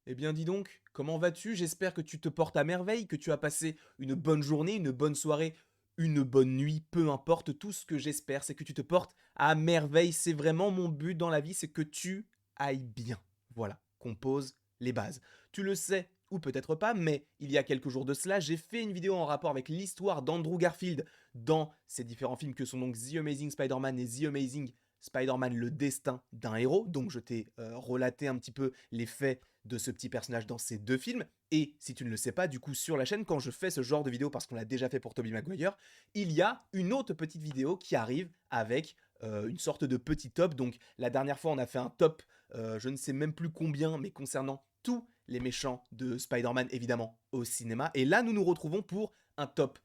Eh bien dis donc, comment vas-tu? J'espère que tu te portes à merveille, que tu as passé une bonne journée, une bonne soirée, une bonne nuit, peu importe. Tout ce que j'espère, c'est que tu te portes à merveille. C'est vraiment mon but dans la vie, c'est que tu ailles bien. Voilà, qu'on pose les bases. Tu le sais, ou peut-être pas, mais il y a quelques jours de cela, j'ai fait une vidéo en rapport avec l'histoire d'Andrew Garfield dans ces différents films que sont donc The Amazing Spider-Man et The Amazing Spider-Man, le destin d'un héros. Donc je t'ai relaté un petit peu les faits de ce petit personnage dans ces deux films. Et si tu ne le sais pas, du coup, sur la chaîne, quand je fais ce genre de vidéo, parce qu'on l'a déjà fait pour Tobey Maguire, il y a une autre petite vidéo qui arrive avec une sorte de petit top. Donc la dernière fois, on a fait un top, je ne sais même plus combien, mais concernant tous les méchants de Spider-Man, évidemment, au cinéma. Et là, nous nous retrouvons pour un top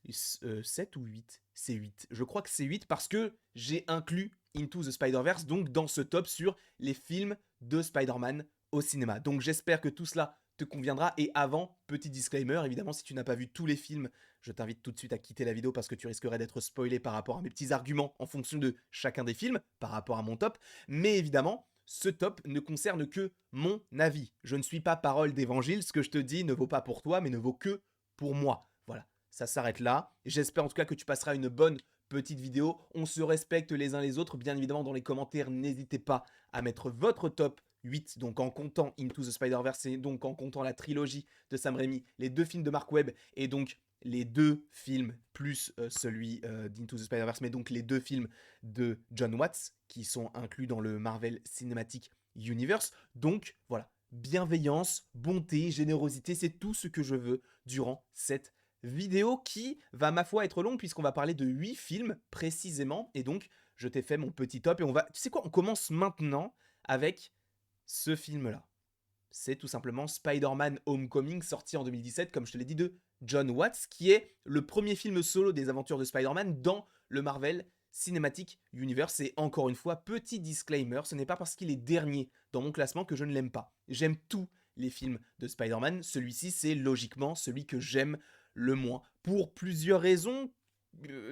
7 ou 8. C'est 8. Je crois que c'est 8 parce que j'ai inclus Into the Spider-Verse, donc dans ce top sur les films de Spider-Man au cinéma. Donc j'espère que tout cela te conviendra. Et avant, petit disclaimer, évidemment, si tu n'as pas vu tous les films, je t'invite tout de suite à quitter la vidéo parce que tu risquerais d'être spoilé par rapport à mes petits arguments en fonction de chacun des films, par rapport à mon top. Mais évidemment, ce top ne concerne que mon avis. Je ne suis pas parole d'évangile, ce que je te dis ne vaut pas pour toi, mais ne vaut que pour moi. Voilà, ça s'arrête là. J'espère en tout cas que tu passeras une bonne petite vidéo. On se respecte les uns les autres. Bien évidemment, dans les commentaires, n'hésitez pas à mettre votre top 8, donc en comptant Into the Spider-Verse et donc en comptant la trilogie de Sam Raimi, les deux films de Mark Webb et donc les deux films plus celui d'Into the Spider-Verse, mais donc les deux films de John Watts qui sont inclus dans le Marvel Cinematic Universe. Donc voilà, bienveillance, bonté, générosité, c'est tout ce que je veux durant cette vidéo qui va ma foi être longue puisqu'on va parler de 8 films précisément et donc je t'ai fait mon petit top et on va, tu sais quoi, on commence maintenant avec ce film-là. C'est tout simplement Spider-Man Homecoming, sorti en 2017, comme je te l'ai dit, de John Watts, qui est le premier film solo des aventures de Spider-Man dans le Marvel Cinematic Universe. Et encore une fois, petit disclaimer, ce n'est pas parce qu'il est dernier dans mon classement que je ne l'aime pas. J'aime tous les films de Spider-Man. Celui-ci, c'est logiquement celui que j'aime le moins. Pour plusieurs raisons.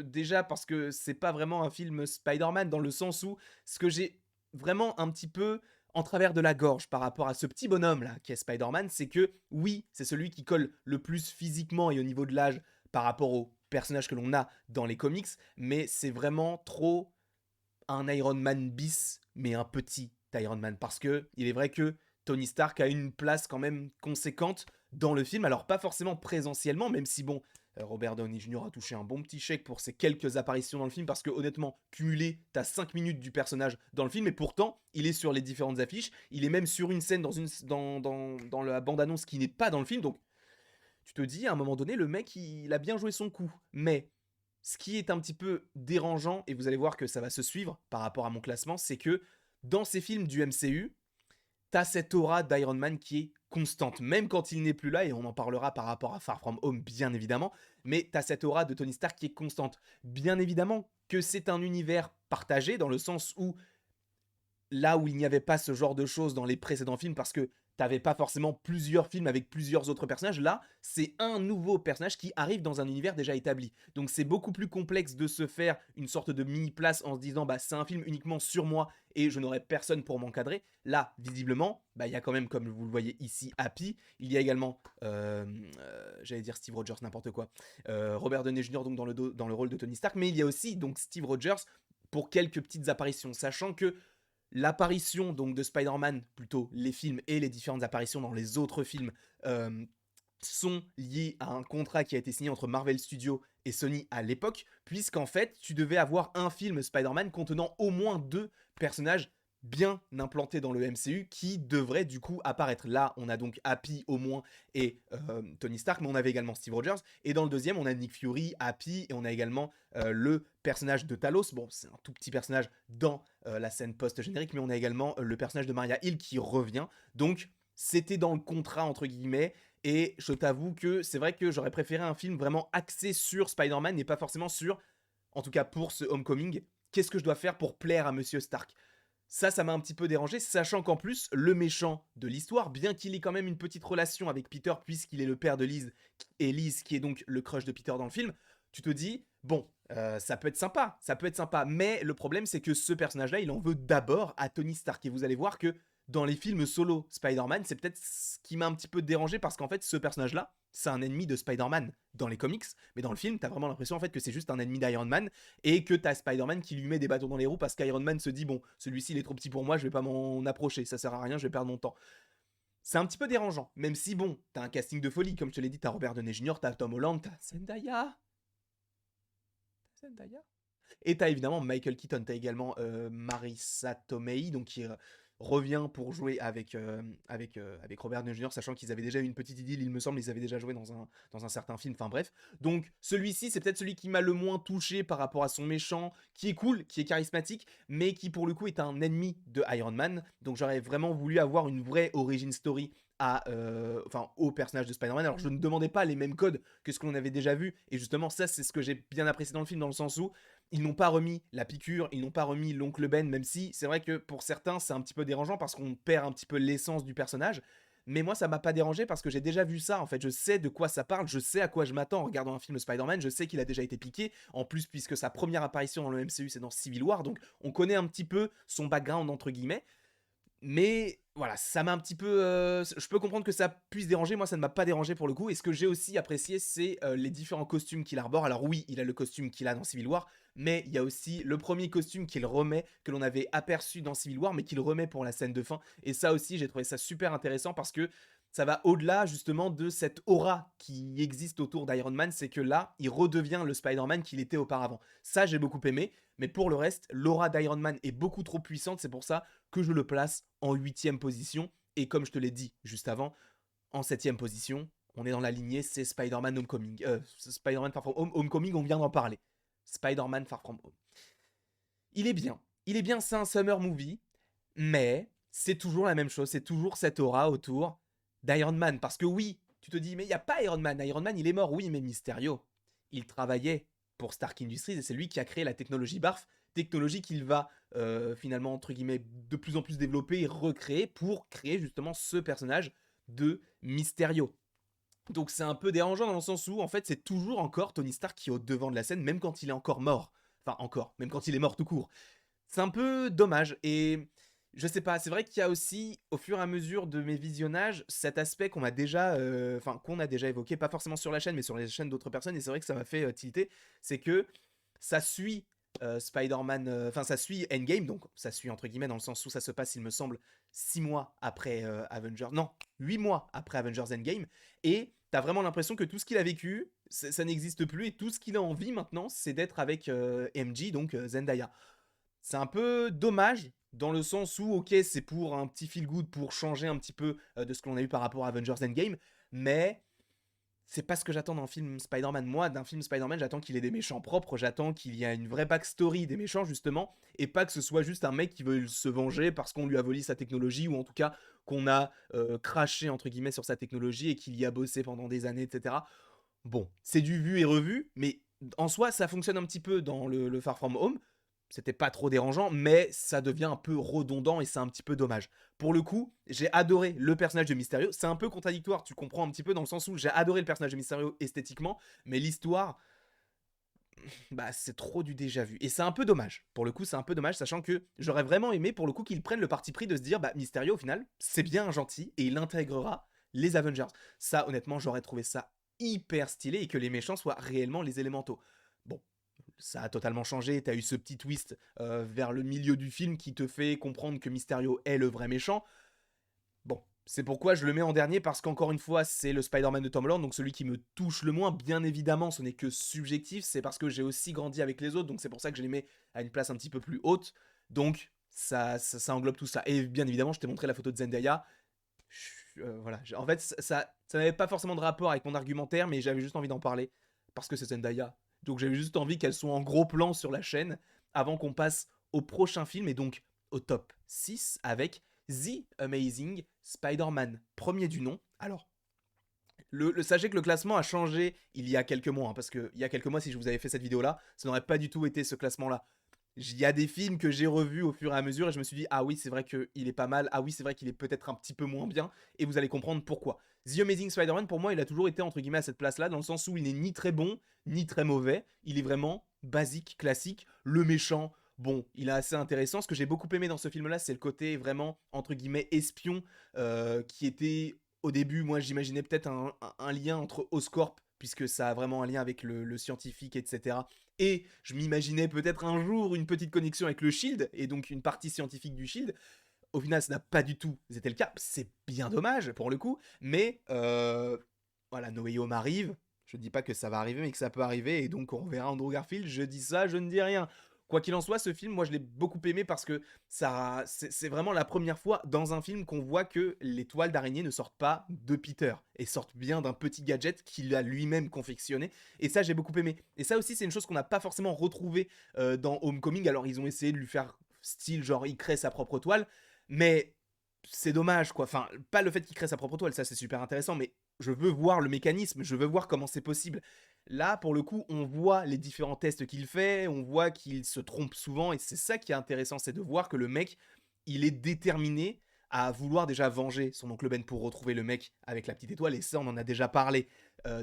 Déjà parce que c'est pas vraiment un film Spider-Man dans le sens où ce que j'ai vraiment un petit peu en travers de la gorge par rapport à ce petit bonhomme là qui est Spider-Man, c'est que oui, c'est celui qui colle le plus physiquement et au niveau de l'âge par rapport au personnage que l'on a dans les comics, mais c'est vraiment trop un Iron Man bis, mais un petit Iron Man. Parce que il est vrai que Tony Stark a une place quand même conséquente dans le film. Alors pas forcément présentiellement, même si bon, Robert Downey Jr. a touché un bon petit chèque pour ses quelques apparitions dans le film, parce que honnêtement, cumulé, t'as 5 minutes du personnage dans le film, et pourtant, il est sur les différentes affiches, il est même sur une scène dans la bande-annonce qui n'est pas dans le film, donc tu te dis, à un moment donné, le mec, il a bien joué son coup. Mais ce qui est un petit peu dérangeant, et vous allez voir que ça va se suivre par rapport à mon classement, c'est que dans ces films du MCU, t'as cette aura d'Iron Man qui est constante, même quand il n'est plus là, et on en parlera par rapport à Far From Home, bien évidemment, mais t'as cette aura de Tony Stark qui est constante. Bien évidemment que c'est un univers partagé, dans le sens où là où il n'y avait pas ce genre de choses dans les précédents films parce que t'avais pas forcément plusieurs films avec plusieurs autres personnages, là, c'est un nouveau personnage qui arrive dans un univers déjà établi. Donc c'est beaucoup plus complexe de se faire une sorte de mini-place en se disant bah c'est un film uniquement sur moi et je n'aurai personne pour m'encadrer. Là, visiblement, bah il y a quand même, comme vous le voyez ici, Happy. Il y a également, j'allais dire Steve Rogers, n'importe quoi, Robert Downey Jr. donc dans le rôle de Tony Stark, mais il y a aussi donc Steve Rogers pour quelques petites apparitions, sachant que l'apparition donc de Spider-Man, plutôt les films et les différentes apparitions dans les autres films, sont liées à un contrat qui a été signé entre Marvel Studios et Sony à l'époque, puisqu'en fait, tu devais avoir un film Spider-Man contenant au moins deux personnages bien implantés dans le MCU qui devraient du coup apparaître. Là, on a donc Happy au moins et Tony Stark, mais on avait également Steve Rogers. Et dans le deuxième, on a Nick Fury, Happy, et on a également le personnage de Talos. Bon, c'est un tout petit personnage dans la scène post-générique, mais on a également le personnage de Maria Hill qui revient. Donc, c'était dans le contrat, entre guillemets, et je t'avoue que c'est vrai que j'aurais préféré un film vraiment axé sur Spider-Man et pas forcément sur, en tout cas pour ce Homecoming, qu'est-ce que je dois faire pour plaire à Monsieur Stark. Ça m'a un petit peu dérangé, sachant qu'en plus, le méchant de l'histoire, bien qu'il ait quand même une petite relation avec Peter, puisqu'il est le père de Liz, et Liz qui est donc le crush de Peter dans le film, tu te dis, bon, ça peut être sympa, mais le problème c'est que ce personnage-là, il en veut d'abord à Tony Stark, et vous allez voir que dans les films solo Spider-Man, c'est peut-être ce qui m'a un petit peu dérangé parce qu'en fait, ce personnage-là, c'est un ennemi de Spider-Man dans les comics, mais dans le film, t'as vraiment l'impression en fait que c'est juste un ennemi d'Iron Man et que t'as Spider-Man qui lui met des bâtons dans les roues parce qu'Iron Man se dit bon, celui-ci il est trop petit pour moi, je vais pas m'en approcher, ça sert à rien, je vais perdre mon temps. C'est un petit peu dérangeant, même si bon, t'as un casting de folie, comme je te l'ai dit, t'as Robert Downey Jr., t'as Tom Holland, t'as Zendaya. Et t'as évidemment Michael Keaton, t'as également Marissa Tomei, donc qui revient pour jouer avec Robert Downey Jr., sachant qu'ils avaient déjà eu une petite idylle, il me semble, ils avaient déjà joué dans un certain film, enfin bref. Donc celui-ci, c'est peut-être celui qui m'a le moins touché par rapport à son méchant, qui est cool, qui est charismatique, mais qui pour le coup est un ennemi de Iron Man. Donc j'aurais vraiment voulu avoir une vraie origin story au personnage de Spider-Man. Alors je ne demandais pas les mêmes codes que ce que l'on avait déjà vu, et justement ça c'est ce que j'ai bien apprécié dans le film, dans le sens où ils n'ont pas remis la piqûre, ils n'ont pas remis l'oncle Ben, même si c'est vrai que pour certains c'est un petit peu dérangeant parce qu'on perd un petit peu l'essence du personnage. Mais moi ça m'a pas dérangé parce que j'ai déjà vu ça, en fait je sais de quoi ça parle, je sais à quoi je m'attends en regardant un film Spider-Man, je sais qu'il a déjà été piqué, en plus puisque sa première apparition dans le MCU c'est dans Civil War, donc on connaît un petit peu son background entre guillemets. Mais voilà, ça m'a un petit peu. Je peux comprendre que ça puisse déranger, moi ça ne m'a pas dérangé pour le coup. Et ce que j'ai aussi apprécié, c'est les différents costumes qu'il arbore. Alors oui, il a le costume qu'il a dans Civil War, mais il y a aussi le premier costume qu'il remet, que l'on avait aperçu dans Civil War, mais qu'il remet pour la scène de fin. Et ça aussi, j'ai trouvé ça super intéressant parce que ça va au-delà justement de cette aura qui existe autour d'Iron Man, c'est que là, il redevient le Spider-Man qu'il était auparavant. Ça, j'ai beaucoup aimé, mais pour le reste, l'aura d'Iron Man est beaucoup trop puissante, c'est pour ça que je le place en 8ème position. Et comme je te l'ai dit juste avant, en 7ème position, on est dans la lignée, c'est Spider-Man Homecoming. Spider-Man Far From Home. Homecoming, on vient d'en parler. Spider-Man Far From Home. Il est bien. Il est bien, c'est un summer movie, mais c'est toujours la même chose. C'est toujours cette aura autour d'Iron Man. Parce que oui, tu te dis, mais il n'y a pas Iron Man. Iron Man, il est mort. Oui, mais Mysterio, il travaillait pour Stark Industries et c'est lui qui a créé la technologie BARF, technologie qu'il va finalement, entre guillemets, de plus en plus développer et recréer pour créer justement ce personnage de Mysterio. Donc c'est un peu dérangeant dans le sens où en fait c'est toujours encore Tony Stark qui est au devant de la scène, même quand il est encore mort. Enfin encore, même quand il est mort tout court. C'est un peu dommage et je sais pas, c'est vrai qu'il y a aussi au fur et à mesure de mes visionnages cet aspect qu'on m'a déjà, qu'on a déjà évoqué, pas forcément sur la chaîne mais sur les chaînes d'autres personnes et c'est vrai que ça m'a fait tilter, c'est que ça suit Spider-Man, ça suit Endgame, donc ça suit entre guillemets dans le sens où ça se passe, il me semble, 6 mois après Avengers, non, 8 mois après Avengers Endgame, et t'as vraiment l'impression que tout ce qu'il a vécu, ça n'existe plus, et tout ce qu'il a envie maintenant, c'est d'être avec MJ, donc Zendaya. C'est un peu dommage, dans le sens où, ok, c'est pour un petit feel good, pour changer un petit peu de ce qu'on a eu par rapport à Avengers Endgame, mais c'est pas ce que j'attends d'un film Spider-Man. Moi, d'un film Spider-Man, j'attends qu'il ait des méchants propres, j'attends qu'il y ait une vraie backstory des méchants, justement, et pas que ce soit juste un mec qui veut se venger parce qu'on lui a volé sa technologie, ou en tout cas qu'on a craché, entre guillemets, sur sa technologie et qu'il y a bossé pendant des années, etc. Bon, c'est du vu et revu, mais en soi, ça fonctionne un petit peu dans le Far From Home. C'était pas trop dérangeant, mais ça devient un peu redondant et c'est un petit peu dommage. Pour le coup, j'ai adoré le personnage de Mysterio. C'est un peu contradictoire, tu comprends un petit peu dans le sens où j'ai adoré le personnage de Mysterio esthétiquement, mais l'histoire, bah c'est trop du déjà vu. Et c'est un peu dommage. Pour le coup, c'est un peu dommage, sachant que j'aurais vraiment aimé pour le coup qu'ils prennent le parti pris de se dire, bah Mysterio au final, c'est bien un gentil et il intégrera les Avengers. Ça, honnêtement, j'aurais trouvé ça hyper stylé et que les méchants soient réellement les élémentaux. Bon, ça a totalement changé, t'as eu ce petit twist vers le milieu du film qui te fait comprendre que Mysterio est le vrai méchant. Bon, c'est pourquoi je le mets en dernier, parce qu'encore une fois, c'est le Spider-Man de Tom Holland, donc celui qui me touche le moins. Bien évidemment, ce n'est que subjectif, c'est parce que j'ai aussi grandi avec les autres, donc c'est pour ça que je les mets à une place un petit peu plus haute. Donc, ça englobe tout ça. Et bien évidemment, je t'ai montré la photo de Zendaya. Voilà, en fait, ça n'avait pas forcément de rapport avec mon argumentaire, mais j'avais juste envie d'en parler, parce que c'est Zendaya. Donc j'avais juste envie qu'elle soit en gros plan sur la chaîne, avant qu'on passe au prochain film, et donc au top 6, avec The Amazing Spider-Man, premier du nom. Alors, sachez que le classement a changé il y a quelques mois, hein, parce qu'il y a quelques mois, si je vous avais fait cette vidéo-là, ça n'aurait pas du tout été ce classement-là. Il y a des films que j'ai revus au fur et à mesure et je me suis dit, ah oui, c'est vrai qu'il est pas mal, ah oui, c'est vrai qu'il est peut-être un petit peu moins bien, et vous allez comprendre pourquoi. The Amazing Spider-Man, pour moi, il a toujours été, entre guillemets, à cette place-là, dans le sens où il n'est ni très bon, ni très mauvais, il est vraiment basique, classique, le méchant. bon, il est assez intéressant. Ce que j'ai beaucoup aimé dans ce film-là, c'est le côté vraiment, entre guillemets, espion, qui était, au début, moi j'imaginais peut-être un lien entre Oscorp, puisque ça a vraiment un lien avec le scientifique, etc. Et je m'imaginais peut-être un jour une petite connexion avec le Shield, et donc une partie scientifique du Shield. Au final, ça n'a pas du tout été le cas. C'est bien dommage pour le coup, mais voilà, No Way Home arrive. Je dis pas que ça va arriver, mais que ça peut arriver, et donc on verra Andrew Garfield. Je dis ça, je ne dis rien. Quoi qu'il en soit, ce film, moi je l'ai beaucoup aimé parce que ça, c'est vraiment la première fois dans un film qu'on voit que les toiles d'araignée ne sortent pas de Peter et sortent bien d'un petit gadget qu'il a lui-même confectionné. Et ça, j'ai beaucoup aimé. Et ça aussi, c'est une chose qu'on n'a pas forcément retrouvée dans Homecoming. Alors, ils ont essayé de lui faire style, genre, il crée sa propre toile, mais c'est dommage, quoi. Enfin, pas le fait qu'il crée sa propre toile, ça c'est super intéressant, mais je veux voir le mécanisme, je veux voir comment c'est possible. Là, pour le coup, on voit les différents tests qu'il fait, on voit qu'il se trompe souvent, et c'est ça qui est intéressant, c'est de voir que le mec, il est déterminé à vouloir déjà venger son oncle Ben pour retrouver le mec avec la petite étoile, et ça, on en a déjà parlé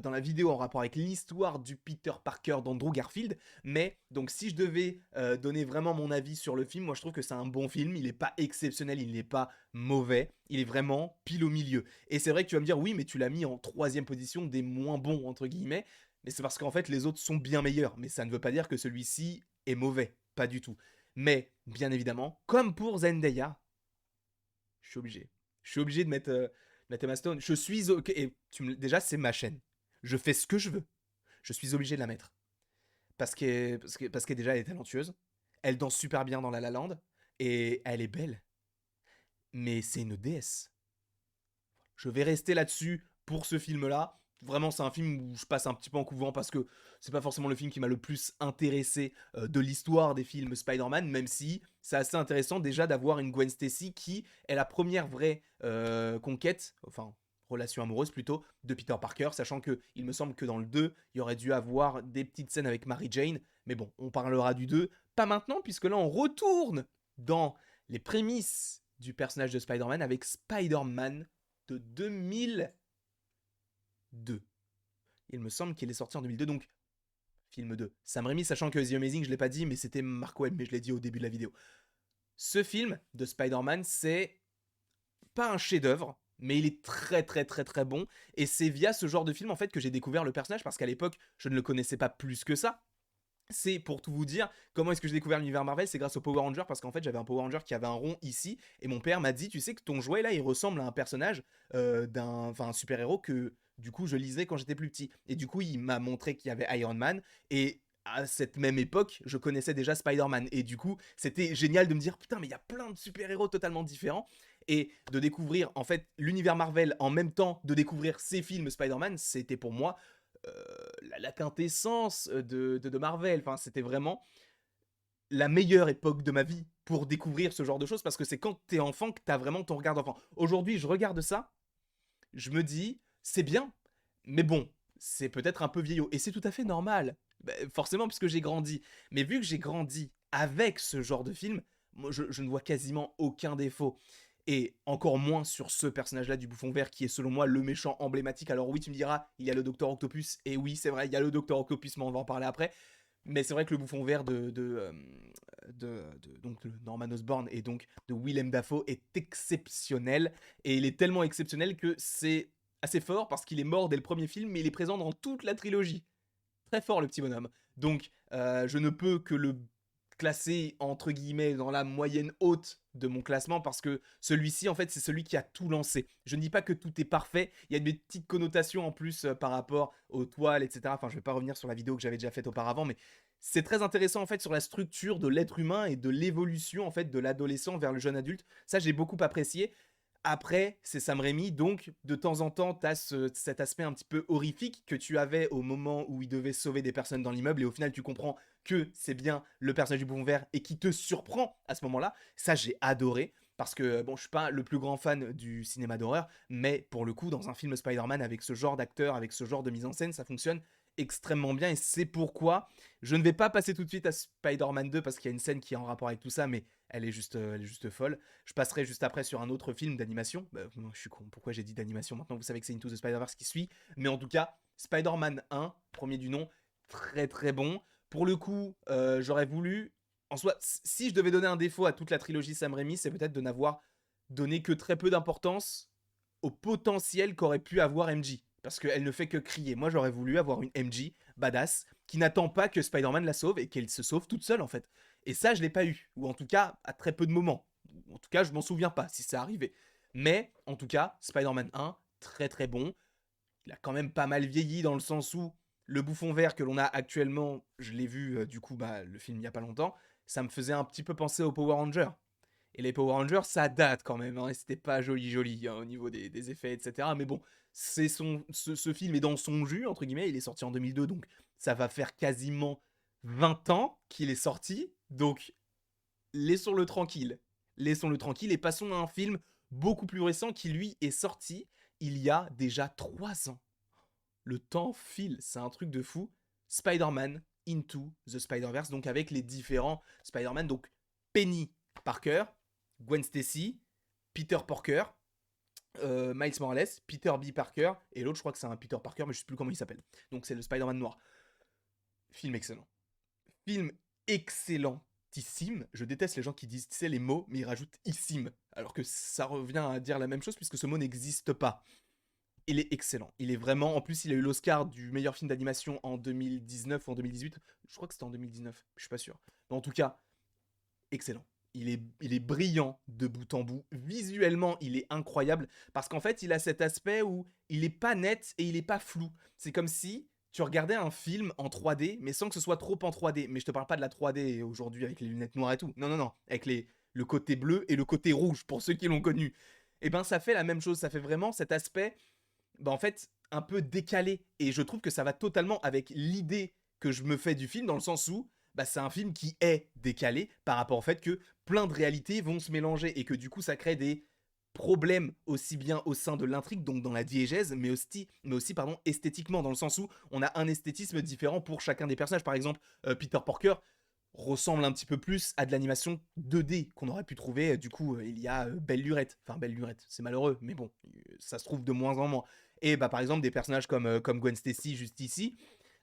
dans la vidéo en rapport avec l'histoire du Peter Parker d'Andrew Garfield. Mais donc, si je devais donner vraiment mon avis sur le film, moi je trouve que c'est un bon film. Il n'est pas exceptionnel, il n'est pas mauvais, il est vraiment pile au milieu. Et c'est vrai que tu vas me dire, oui, mais tu l'as mis en troisième position des moins bons, entre guillemets. Mais c'est parce qu'en fait, les autres sont bien meilleurs. Mais ça ne veut pas dire que celui-ci est mauvais. Pas du tout. Mais, bien évidemment, comme pour Zendaya, je suis obligé. Je suis obligé de mettre Emma Stone. Je suis. Et déjà, c'est ma chaîne. Je fais ce que je veux. Je suis obligé de la mettre. Parce que déjà, elle est talentueuse. Elle danse super bien dans La La Land. Et elle est belle. Mais c'est une déesse. Je vais rester là-dessus pour ce film-là. Vraiment, c'est un film où je passe un petit peu en couvent parce que c'est pas forcément le film qui m'a le plus intéressé de l'histoire des films Spider-Man, même si c'est assez intéressant déjà d'avoir une Gwen Stacy qui est la première vraie conquête, enfin relation amoureuse plutôt, de Peter Parker, sachant que il me semble que dans le 2, il y aurait dû avoir des petites scènes avec Mary Jane, mais bon, on parlera du 2, pas maintenant, puisque là on retourne dans les prémices du personnage de Spider-Man avec Spider-Man de 2002. Il me semble qu'il est sorti en 2002, donc film 2. Sam Raimi, sachant que The Amazing, je l'ai pas dit, mais c'était Mark Webb, mais je l'ai dit au début de la vidéo. Ce film de Spider-Man, c'est pas un chef-d'œuvre, mais il est très très très très bon. Et c'est via ce genre de film en fait que j'ai découvert le personnage, parce qu'à l'époque, je ne le connaissais pas plus que ça. C'est pour tout vous dire, comment est-ce que j'ai découvert l'univers Marvel, c'est grâce au Power Ranger, parce qu'en fait j'avais un Power Ranger qui avait un rond ici, et mon père m'a dit, tu sais que ton jouet là, il ressemble à un personnage un super-héros que du coup je lisais quand j'étais plus petit. Et du coup il m'a montré qu'il y avait Iron Man, et à cette même époque, je connaissais déjà Spider-Man, et du coup c'était génial de me dire, putain mais il y a plein de super-héros totalement différents, et de découvrir en fait l'univers Marvel en même temps de découvrir ces films Spider-Man, c'était pour moi la quintessence de Marvel. Enfin, c'était vraiment la meilleure époque de ma vie pour découvrir ce genre de choses, parce que c'est quand t'es enfant que t'as vraiment ton regard d'enfant. Aujourd'hui, je regarde ça, je me dis, c'est bien, mais bon, c'est peut-être un peu vieillot. Et c'est tout à fait normal, bah, forcément, puisque j'ai grandi. Mais vu que j'ai grandi avec ce genre de film, moi, je ne vois quasiment aucun défaut. Et encore moins sur ce personnage-là du bouffon vert qui est selon moi le méchant emblématique. Alors oui, tu me diras, il y a le Docteur Octopus, et oui, c'est vrai, il y a le Docteur Octopus, mais on va en parler après. Mais c'est vrai que le bouffon vert donc de Norman Osborn et donc de Willem Dafoe est exceptionnel. Et il est tellement exceptionnel que c'est assez fort parce qu'il est mort dès le premier film, mais il est présent dans toute la trilogie. Très fort le petit bonhomme. Donc je ne peux que le classer entre guillemets dans la moyenne haute de mon classement, parce que celui-ci en fait c'est celui qui a tout lancé. Je ne dis pas que tout est parfait, il y a des petites connotations en plus par rapport aux toiles, etc. Enfin, je vais pas revenir sur la vidéo que j'avais déjà faite auparavant, mais c'est très intéressant en fait sur la structure de l'être humain et de l'évolution en fait de l'adolescent vers le jeune adulte. Ça, j'ai beaucoup apprécié. Après, c'est Sam Raimi, donc de temps en temps, tu as cet aspect un petit peu horrifique que tu avais au moment où il devait sauver des personnes dans l'immeuble, et au final, tu comprends que c'est bien le personnage du bouffon vert et qui te surprend à ce moment-là. Ça, j'ai adoré, parce que, bon, je suis pas le plus grand fan du cinéma d'horreur, mais pour le coup, dans un film Spider-Man, avec ce genre d'acteur, avec ce genre de mise en scène, ça fonctionne extrêmement bien, et c'est pourquoi je ne vais pas passer tout de suite à Spider-Man 2, parce qu'il y a une scène qui est en rapport avec tout ça, mais elle est juste folle. Je passerai juste après sur un autre film d'animation. Bah, je suis con, pourquoi j'ai dit d'animation maintenant? Vous savez que c'est Into the Spider-Verse qui suit. Mais en tout cas, Spider-Man 1, premier du nom, très très bon. Pour le coup, j'aurais voulu en soi, si je devais donner un défaut à toute la trilogie Sam Raimi, c'est peut-être de n'avoir donné que très peu d'importance au potentiel qu'aurait pu avoir MJ. Parce qu'elle ne fait que crier. Moi, j'aurais voulu avoir une MJ badass qui n'attend pas que Spider-Man la sauve et qu'elle se sauve toute seule, en fait. Et ça, je l'ai pas eu. Ou en tout cas, à très peu de moments. En tout cas, je m'en souviens pas si ça arrivait. Mais, en tout cas, Spider-Man 1, très très bon. Il a quand même pas mal vieilli dans le sens où le bouffon vert que l'on a actuellement, je l'ai vu du coup le film il y a pas longtemps, ça me faisait un petit peu penser aux Power Rangers. Et les Power Rangers, ça date quand même, hein, et c'était pas joli joli hein, au niveau des effets, etc. Mais bon, ce film est dans son jus, entre guillemets, il est sorti en 2002, donc ça va faire quasiment 20 ans qu'il est sorti, donc laissons-le tranquille. Laissons-le tranquille et passons à un film beaucoup plus récent qui lui est sorti il y a déjà 3 ans. Le temps file, c'est un truc de fou. Spider-Man Into the Spider-Verse, donc avec les différents Spider-Man, donc Penny Parker, Gwen Stacy, Peter Parker, Miles Morales, Peter B. Parker, et l'autre je crois que c'est un Peter Parker, mais je sais plus comment il s'appelle. Donc c'est le Spider-Man noir. Film excellent. Film excellentissime. Je déteste les gens qui disent, tu sais, les mots, mais ils rajoutent issime, alors que ça revient à dire la même chose puisque ce mot n'existe pas. Il est excellent. Il est vraiment. En plus, il a eu l'Oscar du meilleur film d'animation en 2019 ou en 2018. Je crois que c'était en 2019. Je suis pas sûr. Mais en tout cas, excellent. Il est brillant de bout en bout. Visuellement, il est incroyable. Parce qu'en fait, il a cet aspect où il est pas net et il est pas flou. C'est comme si tu regardais un film en 3D, mais sans que ce soit trop en 3D. Mais je te parle pas de la 3D aujourd'hui avec les lunettes noires et tout. Non, non, non. Avec le côté bleu et le côté rouge, pour ceux qui l'ont connu. Et ben, ça fait la même chose. Ça fait vraiment cet aspect en fait, un peu décalé. Et je trouve que ça va totalement avec l'idée que je me fais du film, dans le sens où c'est un film qui est décalé par rapport au fait que plein de réalités vont se mélanger et que du coup, ça crée des problèmes aussi bien au sein de l'intrigue, donc dans la diégèse, mais aussi pardon, esthétiquement, dans le sens où on a un esthétisme différent pour chacun des personnages. Par exemple, Peter Parker ressemble un petit peu plus à de l'animation 2D qu'on aurait pu trouver, du coup, il y a Belle Lurette. Enfin, Belle Lurette, c'est malheureux, mais bon, ça se trouve de moins en moins. Et par exemple, des personnages comme Gwen Stacy, juste ici,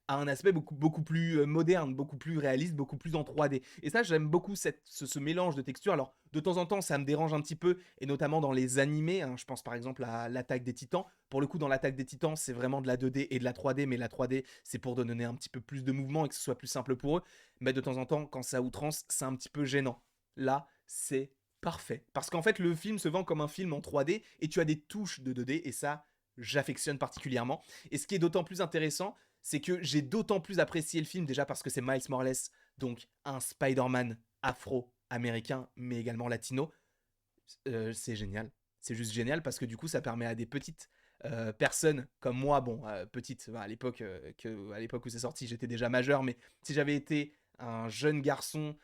a un aspect beaucoup plus moderne, beaucoup plus réaliste, beaucoup plus en 3D. Et ça, j'aime beaucoup ce mélange de textures. Alors, de temps en temps, ça me dérange un petit peu, et notamment dans les animés. Hein, je pense par exemple à l'Attaque des Titans. Pour le coup, dans l'Attaque des Titans, c'est vraiment de la 2D et de la 3D, mais la 3D, c'est pour donner un petit peu plus de mouvement et que ce soit plus simple pour eux. Mais de temps en temps, quand ça outrance, c'est un petit peu gênant. Là, c'est parfait. Parce qu'en fait, le film se vend comme un film en 3D, et tu as des touches de 2D, et ça, j'affectionne particulièrement. Et ce qui est d'autant plus intéressant, c'est que j'ai d'autant plus apprécié le film déjà parce que c'est Miles Morales, donc un Spider-Man afro-américain, mais également latino. C'est génial. C'est juste génial parce que du coup, ça permet à des petites personnes comme moi, bon, petites, à l'époque où c'est sorti, j'étais déjà majeur, mais si j'avais été un jeune garçon,